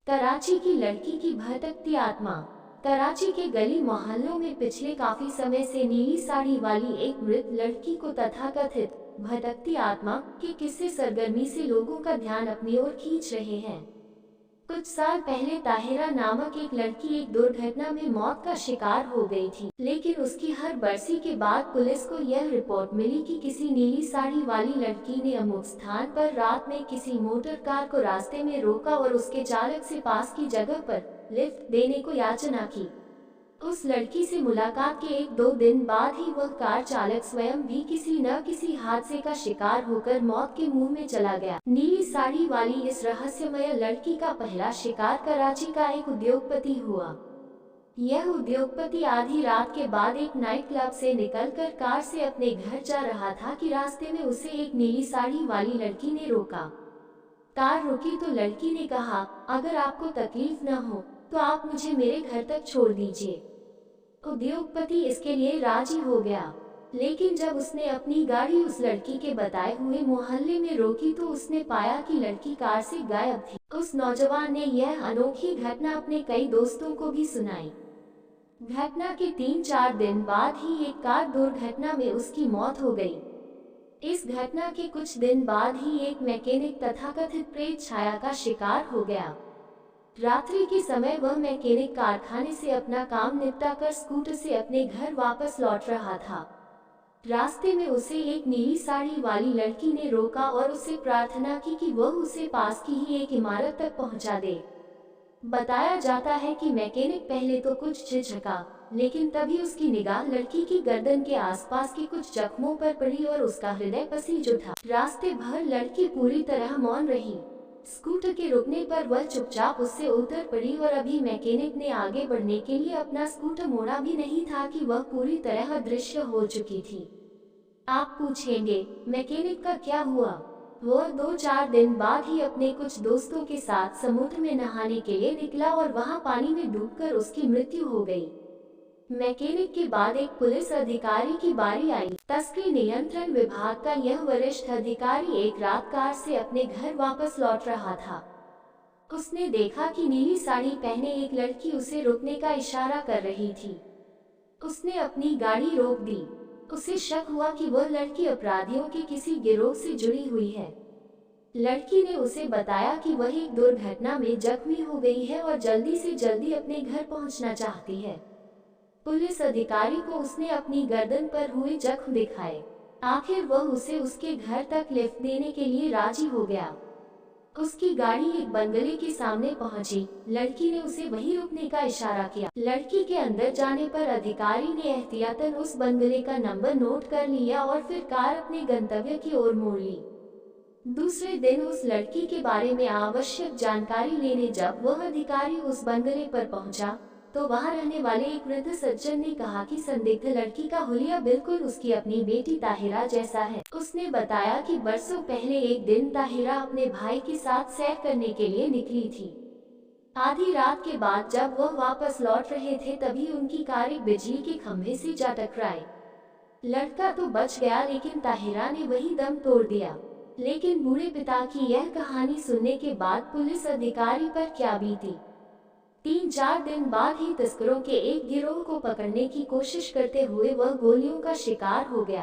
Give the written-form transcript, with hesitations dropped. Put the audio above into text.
कराची की लड़की की भटकती आत्मा। कराची के गली मोहल्लों में पिछले काफी समय से नीली साड़ी वाली एक मृत लड़की को तथाकथित भटकती आत्मा के किस्से सरगर्मी से लोगों का ध्यान अपनी ओर खींच रहे हैं। कुछ साल पहले ताहिरा नामक एक लड़की एक दुर्घटना में मौत का शिकार हो गई थी, लेकिन उसकी हर बरसी के बाद पुलिस को यह रिपोर्ट मिली कि किसी नीली साड़ी वाली लड़की ने अमुक स्थान पर रात में किसी मोटर कार को रास्ते में रोका और उसके चालक से पास की जगह पर लिफ्ट देने को याचना की। उस लड़की से मुलाकात के 1-2 दिन बाद ही वह कार चालक स्वयं भी किसी न किसी हादसे का शिकार होकर मौत के मुंह में चला गया। नीली साड़ी वाली इस रहस्यमय लड़की का पहला शिकार कराची का एक उद्योगपति हुआ। यह उद्योगपति आधी रात के बाद एक नाइट क्लब से निकलकर कार से अपने घर जा रहा था कि रास्ते में उसे एक नीली साड़ी वाली लड़की ने रोका। कार रुकी तो लड़की ने कहा, अगर आपको तकलीफ न हो तो आप मुझे मेरे घर तक छोड़ दीजिए। उद्योगपति इसके लिए राजी हो गया, लेकिन जब उसने अपनी गाड़ी उस लड़की के बताए हुए मोहल्ले में रोकी तो उसने पाया कि लड़की कार से गायब थी। उस नौजवान ने यह अनोखी घटना अपने कई दोस्तों को भी सुनाई। घटना के 3-4 दिन बाद ही एक कार दुर्घटना में उसकी मौत हो गई। इस घटना के कुछ दिन बाद ही एक मैकेनिक तथाकथित प्रेत छाया का शिकार हो गया। रात्रि के समय वह मैकेनिक कारखाने से अपना काम निपटाकर स्कूटर से अपने घर वापस लौट रहा था। रास्ते में उसे एक नीली साड़ी वाली लड़की ने रोका और उससे प्रार्थना की कि वह उसे पास की ही एक इमारत तक पहुंचा दे। बताया जाता है कि मैकेनिक पहले तो कुछ झिझका, लेकिन तभी उसकी निगाह लड़की की गर्दन के आसपास के कुछ जख्मों पर पड़ी और उसका हृदय पसीज उठा। रास्ते भर लड़की पूरी तरह मौन रही। स्कूटर के रुकने पर वह चुपचाप उससे उतर पड़ी और अभी मैकेनिक ने आगे बढ़ने के लिए अपना स्कूटर मोड़ा भी नहीं था कि वह पूरी तरह अदृश्य हो चुकी थी। आप पूछेंगे, मैकेनिक का क्या हुआ? वह 2-4 दिन बाद ही अपने कुछ दोस्तों के साथ समुद्र में नहाने के लिए निकला और वहां पानी में डूबकर उसकी मृत्यु हो गई। मैकेनिक के बाद एक पुलिस अधिकारी की बारी आई। तस्करी नियंत्रण विभाग का यह वरिष्ठ अधिकारी एक रात कार से अपने घर वापस लौट रहा था। उसने देखा कि नीली साड़ी पहने एक लड़की उसे रुकने का इशारा कर रही थी। उसने अपनी गाड़ी रोक दी। उसे शक हुआ कि वह लड़की अपराधियों के किसी गिरोह से जुड़ी हुई है। लड़की ने उसे बताया कि वह एक दुर्घटना में जख्मी हो गई है और जल्दी से जल्दी अपने घर पहुंचना चाहती है। पुलिस अधिकारी को उसने अपनी गर्दन पर हुए जख्म दिखाए। आखिर वह उसे उसके घर तक लिफ्ट देने के लिए राजी हो गया। उसकी गाड़ी एक बंगले के सामने पहुंची। लड़की ने उसे वहीं रुकने का इशारा किया। लड़की के अंदर जाने पर अधिकारी ने एहतियातन उस बंगले का नंबर नोट कर लिया और फिर कार अपने गंतव्य की ओर मोड़ ली। दूसरे दिन उस लड़की के बारे में आवश्यक जानकारी लेने जब वह अधिकारी उस बंगले पर पहुंचा तो वहां रहने वाले एक वृद्ध सज्जन ने कहा कि संदिग्ध लड़की का हुलिया बिल्कुल उसकी अपनी बेटी ताहिरा जैसा है। उसने बताया कि बरसों पहले एक दिन ताहिरा अपने भाई के साथ सैर करने के लिए निकली थी। आधी रात के बाद जब वह वापस लौट रहे थे तभी उनकी कार एक बिजली के खंभे से जा टकराई। लड़का तो बच गया, लेकिन ताहिरा ने वही दम तोड़ दिया। लेकिन बूढ़े पिता की यह कहानी सुनने के बाद पुलिस अधिकारी पर क्या बीती। 3-4 दिन बाद ही तस्करों के एक गिरोह को पकड़ने की कोशिश करते हुए वह गोलियों का शिकार हो गया।